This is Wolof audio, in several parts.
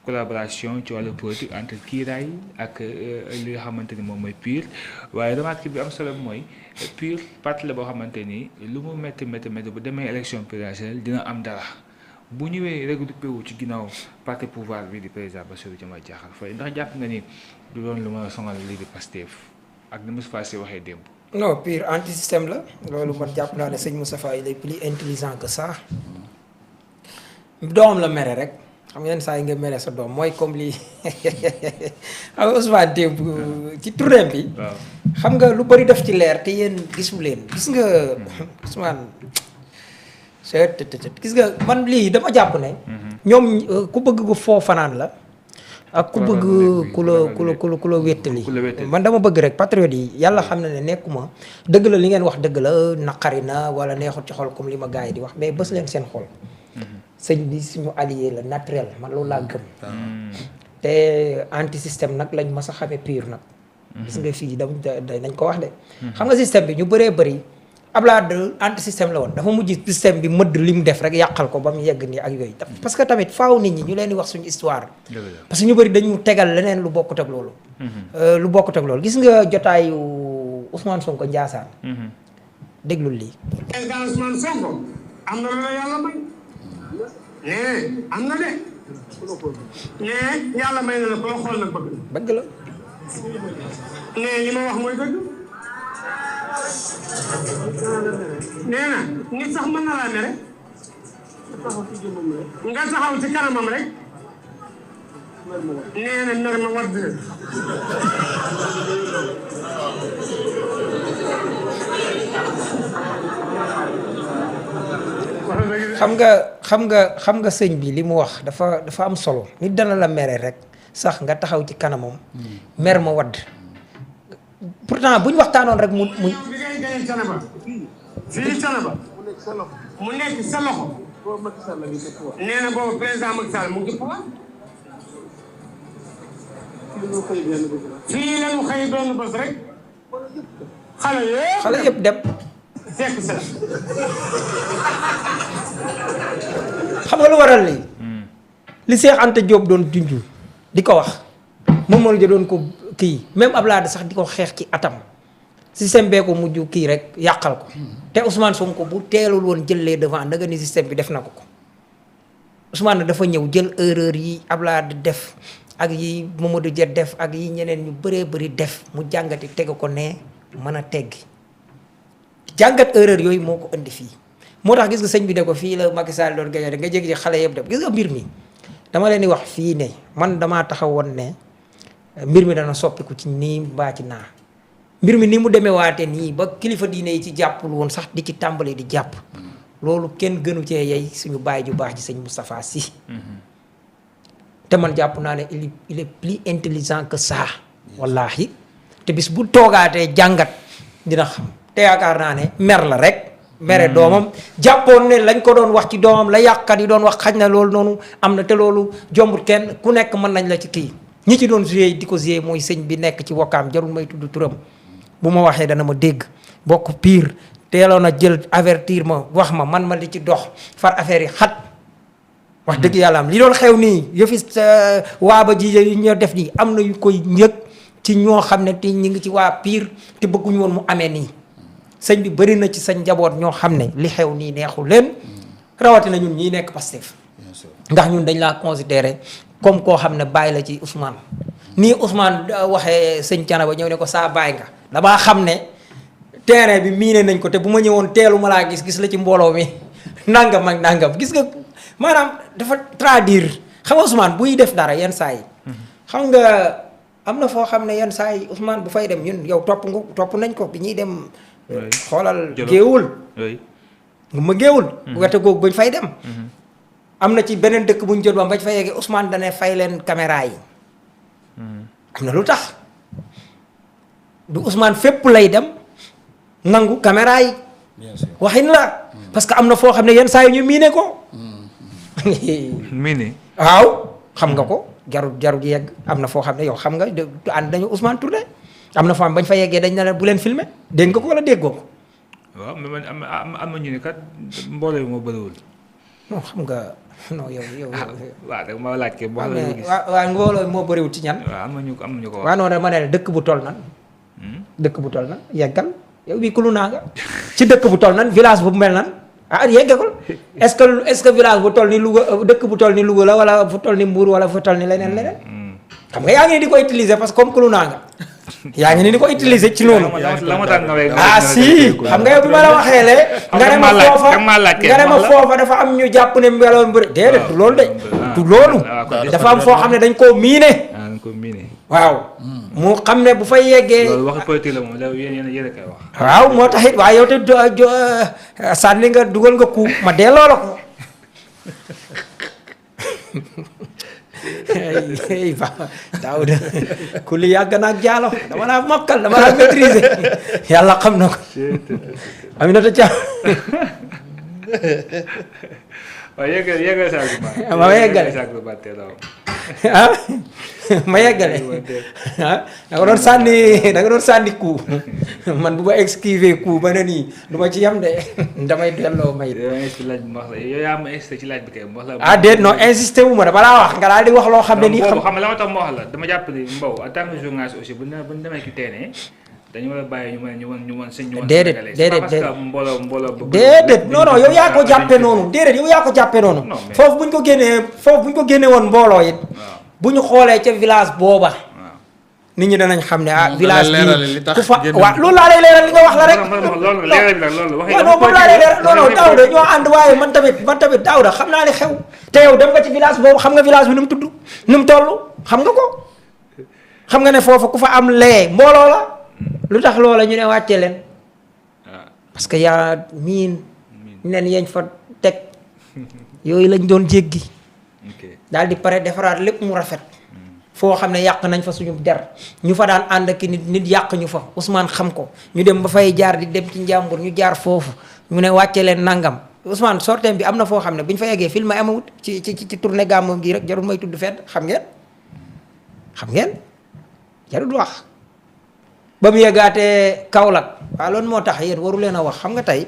collaboration ci wàllu politique entre Kiiraay ak li nga xamante ni moom mooy PUR waaye remarque bi am solo mooy PUR parti la boo xamante ni lu mu métti bu demee élection présidentielle dina am dara bu ñëwee regroupé wu ci ginnaaw parti pouvoir bi di président Bassirou Diomaye Diakhar Faye ndax jàpp nga ni du doon lu mën a sonal lii di Pastef ak ni Moustapha Sy waxee démb. non PUR anti système la loolu man jàpp naa ne sëñ Moustapha il est plus intelligent que ça doomam la mere rek. xam ngeen saa yi nga mere sa doom mooy comme lii xam nga Ousmane démb ci tournée bi. xam nga lu bari def ci leer te yéen gisu leen gis nga Ousmane. gis nga man lii dama jàpp ne. ñoom ku bëgg ko foo fanaan la. ak ku bëgg ku la wéttali man dama bëgg rek patriote yi yàlla xam na ne nekkuma dëgg la li ngeen wax dëgg la naqari na wala neexut ci xol comme li ma gars yi di wax mais bës leen seen xol. sëñ bi suñu allié la naturel man loolu laa gëm. te anti système nag lañ mas a xamee PUR nag. gis nga fii dañ ko wax de. xam nga système bi ñu bëree bëri Abdoulaye anti système la woon dafa mujj système bi mëdd li mu def rek yàqal ko ba mu yegg nii ak yooyu. parce que tamit faaw nit ñi ñu leen di wax suñu histoire. parce que ñu bëri dañu tegal leneen lu bokkut ak loolu. lu bokkut ak loolu gis nga jotaayu Ousmane Sonko Ndiassane. déglul lii. président Ousmane Sonko am na lu la yàlla may. nee am na de nee yàlla may na la boo xool nag bëgg la nee li ma wax mooy dëgg nee na nit sax mën na laa mere nga taxaw ci kanamam rek nee na mer ma wadd xam nga sëñ bi li mu wax dafa am solo nit dana la mere rek sax nga taxaw ci kanamam mer ma wadd pourtant bu ñu waxtaanoon rek mu bi ngay gañe Canaba fii Canaba mu nekk sa loxo nee na boobu président Macky Sall mu ngi pouvoir fii lañu xëy benn bés rek xale yëpp dem fekk sa xam nga lu waral lii li Cheikh Anta Diop doon junj di ko wax moom moo doon ko kii même Abdoulaye sax di ko xeex ci atam système bee ko mujj kii rek yàqal ko te Ousmane Sonko bu teelul woon jëlee devant nga ni système bi def na ko Ousmane dafa ñëw jël erreur yi Abdoulaye def ak yi Mamadou Dia def ak yi ñeneen ñu bëree bëri def mu jàngati teg ko ne mën a teggi jàngat erreur yooyu moo ko indi fii moo tax gis nga sëñ bi ne ko fii la Macky Sall doon gañe nga jéggi ci xale yëpp dem gis nga mbir mi dama leen di wax fii ne man damaa taxawoon ne mbir mi dana soppiku ci nii mbaa ci naa mbir mi ni mu demee waate nii ba kilifa diine yi ci jàppul woon sax di ci tàmbali di jàpp loolu kenn gënu cee yey suñu baay ju baax ci sëñ Moustapha Sy te man jàpp naa ne il est plus intelligent que ça wallaahi te bis bu toogaatee jàngat dina xam te yaakaar naa ne mer la rek mere doomam jàppoon ne lañ ko doon wax ci doomam la yàqkat yi doon wax xaj na loolu noonu am na te loolu jombut kenn ku nekk mën nañ la ci kii ñi ci doon joué di ko joué mooy sëñ bi nekk ci wokkaam jarul may tudd turam bu ma waxee dana ma dégg bokk PUR teeloon a jël avertir ma wax ma man ma di ci dox far affaire yi xat wax dëgg yàlla am li doon xew nii yëfi waaba ji ñoo def nii am na yu koy njëg ci ñoo xam ne te ñu ngi ci waa PUR te bëgguñu woon mu amee nii sëñ bi bëri na ci sa njaboot ñoo xam ne li xew nii neexul leen rawatina ñun ñii nekk Pastef ndax ñun dañ laa considéré comme koo xam ne bàyyi la ci Ousmane nii Ousmane waxee sëñ Thiénaba ñëw ne ko saa bàyyi nga damaa xam ne terrain bi miine nañ ko te bu ma ñëwoon teelu ma laa gis la ci mbooloo mi nangam ak nangam gis nga maanaam dafa traduire xam nga Ousmane buy def dara yenn saa yi xam nga am na foo xam ne yenn saa yi Ousmane bu fay dem ñun yow topp nañ ko bi ñuy dem xoolal géewul ma géewul wete googu bañ fay dem am na ci beneen dëkk bu ñu jot ba bañ fa yeggee Ousmane dane fay leen caméra yi am na lu tax du Ousmane fépp lay dem nangu caméra yi waxin la parce que am na foo xam ne yenn saa yi ñu miine ko miine waaw xam nga ko jarut yegg am na foo xam ne yow xam nga ànd nañu Ousmane Touré am na foo xam bañ fa yeggee dañ ne la bu leen filmer dégg nga ko wala déggoo ko waaw mais man am na ñu ne kat mbooloo moo bëriwul non xam nga non yow. waaw da ma laaj ke wax la lu gis. waaw mbooloo moo bëriwul ci ñan. waaw am na ñu ko wax. waaw non dama ne dëkk bu toll nan. dëkk bu toll nan yeggal yow bii kulu naa nga ci dëkk bu toll nan village bu mel nan yeggagul est-ce que village bu toll ni Louga dëkk bu toll ni Louga la wala fu toll ni Mbour wala fu toll ni leneen. xam nga yaa ngi ni di ko utiliser parce que comme kulu naa nga. yaa ngi ni di ko utiliser ci noonu. Si xam nga yow bi ma la waxee le nga ne ma foofa dafa am ñu jàpp ne mbeloon mbër déedéet du loolu de du loolu dafa am foo xam ne dañ koo miine waaw mu xam ne bu fay yeggee loolu waxi politique la moom yéen a koy wax waaw moo tax it waaye yow te sànni nga dugal nga ku ma delloo la ko ay ba Daouda ku li yàgg na ak jaalo dama laa mokkal dama laa maîtriser yàlla xam na ko Aminata Thiam waaw yeggal sa argument ma yeggale ma yeggale da nga doon sànni coup man bu ma esquiver coup ba ne nii du ma ci yam de damay delloo may yow yaa ma insisté ci laaj bi kay déet non insisté wu ma dama laa wax nga daal di wax loo xam ne nii xam nga la ma tax ma wax la dama jàpp ni Mbow en tant que journaliste aussi bu ñu demee ci terrain dañu war a bàyyi ñu mën déedéet mbooloo déedéet non yow yaa ko jàppee noonu déedéet yow yaa ko jàppee noonu foofu bu ñu ko génnee woon mbooloo it bu ñu xoolee ca village booba nit ñi danañ xam ne village bi ku fa waaw loolu laa lay leeral li nga wax la rek moom laa lay leeral non Daouda ñoo ànd waaye man tamit Daouda xam naa li xew te yow dem nga ci village boobu xam nga village bi nu mu tudd nu mu toll xam nga ko xam nga ne foofu ku fa am lee mbooloo la lu tax loola ñu ne wàcce leen parce que yaa miin nen yeñ fa teg yooyu lañ doon jéggi daal di pare defaraat lépp mu rafet foo xam ne yàq nañ fa suñu der ñu fa daan ànd ak nit yàq ñu fa Ousmane xam ko ñu dem ba fay jaar di dem ci njàmbur ñu jaar foofu ñu ne wàcce leen nangam Ousmane sortem bi am na foo xam ne bu ñu fa yeggee film amawut ci tournée gàmmoom gi rek jarul may tudd fedd xam ngeen jarul wax ba mu yeggaatee Kaolack waaw loolu moo tax yéen waru leen a wax xam nga tey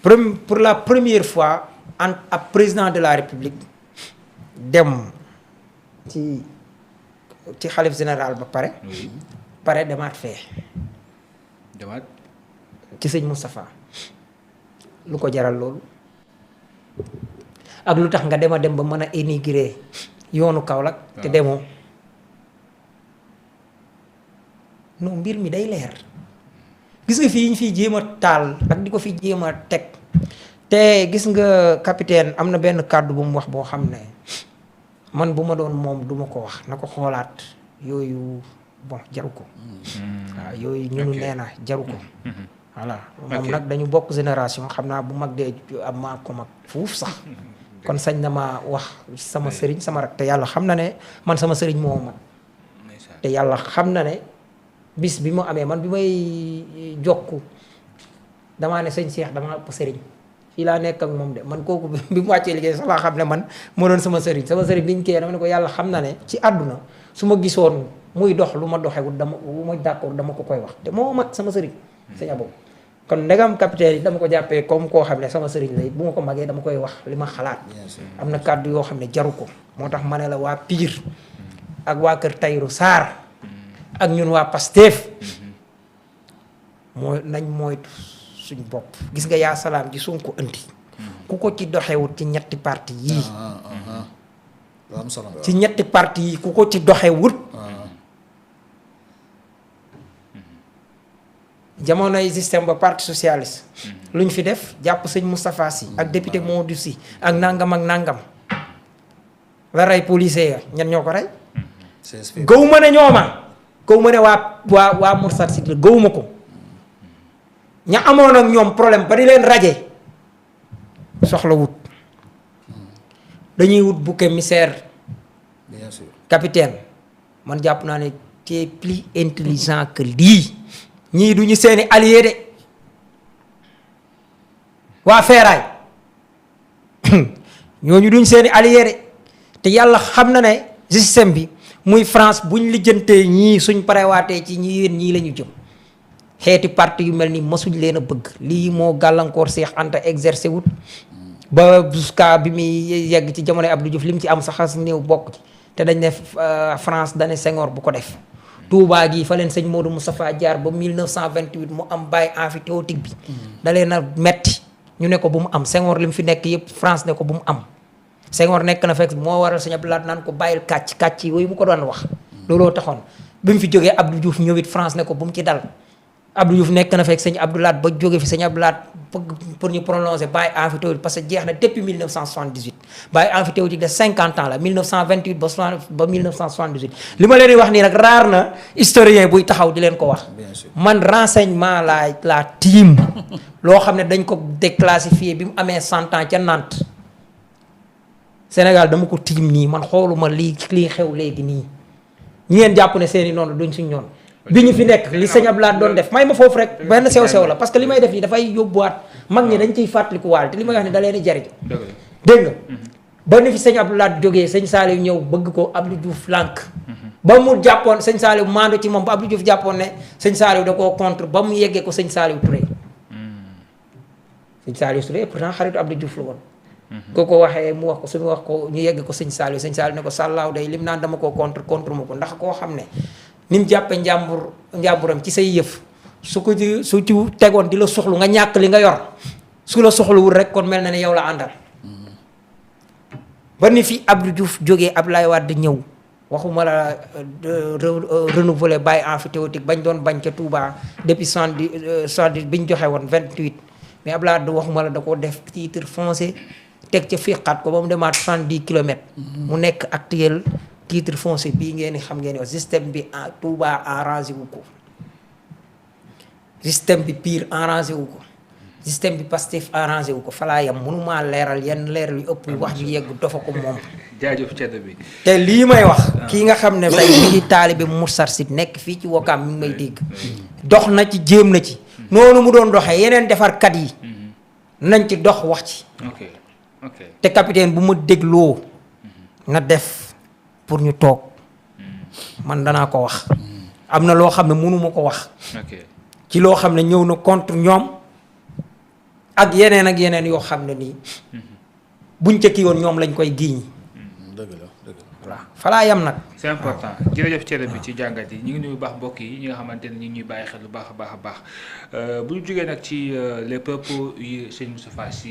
pour la première fois ab président de la république dem ci xalif général ba pare demaat fee ci sëñ Moustapha lu ko jaral loolu ak lu tax nga dem ba mën a énigrer yoonu Kaolack te demoo non mbir mi day leer gis nga fii ñu fiy jéem a taal ak di ko fi jéem a teg te gis nga capitaine am na benn kàddu bu mu wax boo xam ne man bu ma doon moom duma ko wax na ko xoolaat yooyu bon jaru ko waaw yooyu ñunu nee na jaru ko voilà moom nag dañu bokk génération xam naa bu mag dee am maa ko mag fuuf sax kon sañ na ma wax sama sëriñ sama rak te yàlla xam na ne man sama sëriñ moo man te yàlla xam na ne bis bi mu amee man bi may jokku damaa ne sëñ Cheikh dama ëpp sëriñ fii laa nekk ak moom de man kooku bi mu wàccee liggéey sax laa xam ne man moo doon sama sëriñ biñ kee dama ne ko yàlla xam na ne ci àdduna su ma gisoon muy dox lu ma doxewul bu ma d'accord dama ko koy wax te moo mag sama sëriñ sëñ Abo kon ndegam capitaine yi dama ko jàppee comme koo xam ne sama sëriñ la bu ma ko magee dama koy wax li ma xalaat am na kàddu yoo xam ne jaru ko moo tax ma ne la waa Pire ak waa kër Tayru Sarr ak ñun waa Pastef mooy nañ moytu suñ bopp gis nga yaa salaam ji Sonko indi ku ko ci doxewut ci ñetti parti yii ci ñetti parti yi ku ko ci doxewut jamonoy système ba parti socialiste lu ñu fi def jàpp sëñ Moustapha Sy ak député Modou Sy ak nangam la rey policier ya ñan ñoo ko rey gaw ma ne ñooma gaw ma ne waa Moursat Sy gawuma ko ña amoon ak ñoom problème ba di leen raje soxla wut dañuy wut bouc émissaire bien sûr capitaine man jàpp naa ne tu es plus intelligent que lii ñii du ñu seeni allié de waa feeraay ñooñu duñ seeni allié de te yàlla xam na ne système bi muy France buñ lijjantee ñii suñ parewaatee ci ñi yéen ñii la ñu jëm xeeti parti yu mel ni masuñ leen a bëgg lii moo gàllankoor Seex Anta exercer wut ba jusqu'à bi muy yegg ci jamonoy Abdou Diouf li mu ci am sax néew bokk ci te dañ ne France dañ ne Senghor bu ko def. Touba gi fa leen sëñ Modou Moustapha jaar ba 1928 mu am bàyyi emphytéotique bi. da leen a metti ñu ne ko bu mu am Senghor li mu fi nekk yëpp France ne ko bu mu am. Senghor nekk na fekk moo waral sëñ Abdou Lahad naan ko bàyyil kàcc yooyu mu ko doon wax. looloo taxoon bi mu fi jógee Abdou Diouf ñëwit France ne ko bu mu ci dal. Abdou Diouf nekk na fekk sëñ Abdou Lahad ba jóge fi sëñ Abdou Lahad pour ñu prolonger bàyyi emphytéotique parce que jeex na depuis 1978 bàyyi emphytéotique de 50 ans la 1928 ba 1978 li ma leen di wax nii nag raar na historien buy taxaw di leen ko wax. man renseignement la tiim loo xam ne dañ ko déclassifié bi mu amee 100 ans ca Nantes Sénégal dama ko tiim nii man xooluma lii xew léegi nii ñi ngeen jàpp ne seeni noonu duñ suñ ñoon bi ñu fi nekk li sëñ Abdou Lahad doon def may ma foofu rek benn sew-sew la parce que li may def nii dafay yóbbuwaat mag ñi dañ ciy fàttalikuwaale te li may wax ni da leen di jariñ dégg nga ba ni fi sëñ Abdou Lahad jógee sëñ Saliou ñëw bëgg ko Abdou Diouf lànk ba mu jàppoon sëñ Saliou maandu ci moom ba Abdou Diouf jàppoon ne sëñ Saliou da koo contre ba mu yeggee ko sëñ Saliou Touré sëñ Saliou Touré pourtant xaritu Abdou Diouf la woon ko ko waxee mu wax ko suñu wax ko ñu yegg ko sëñ Saliou ne ko sàllaaw day lim naan dama koo contre ma ko ndax koo xam ne ni mu jàppee njàmburam ci say yëf su ci tegoon di la soxlu nga ñàkk li nga yor su la soxluwul rek kon mel na ne yow la àndal ba ni fi Abdou Diouf jógee Abdoulaye Wade ñëw waxuma la renouveler bàyyi emphytéotique bañ doon bañ ca Touba depuis 70 bi ñu joxe woon 28 mais Abdoulaye Wade waxuma la da ko def titre foncier teg ca fiqaat ko ba mu demaat 70 kilomètres mu nekk actuel titre foncier bii ngeen xam ngeen wax système bi Touba arrangé wu ko système bi pire arrangé wu ko système bi Pastef arrangé wu ko falaa yam mënumaa leeral yenn leeral yu ëpp wax ju yegg dafa ko moom jaajëf ceddo bi te lii may wax kii nga xam ne tey mi ngi taalibe Moustarchid nekk fii ci Wakaam mi ngi may dégg dox na ci jéem na ci noonu mu doon doxee yeneen defarkat yi nañ ci dox wax ci te capitaine bu ma dégloo na def pour ñu toog man danaa ko wax am na loo xam ne mënuma ko wax ci loo xam ne ñëw na contre ñoom ak yeneen yoo xam ne nii buñ ca kii woon ñoom lañ koy giiñ dëgg la voilà falaa yam nag c'est important jërëjëf cere bi ci jàngat yi ñu ngi nuyu baax mbokk yi ñi nga xamante ne ñu ngi ñuy bàyyi xel lu baax a baax bu ñu jógee nag ci les propos yi sëñ Moustapha Sy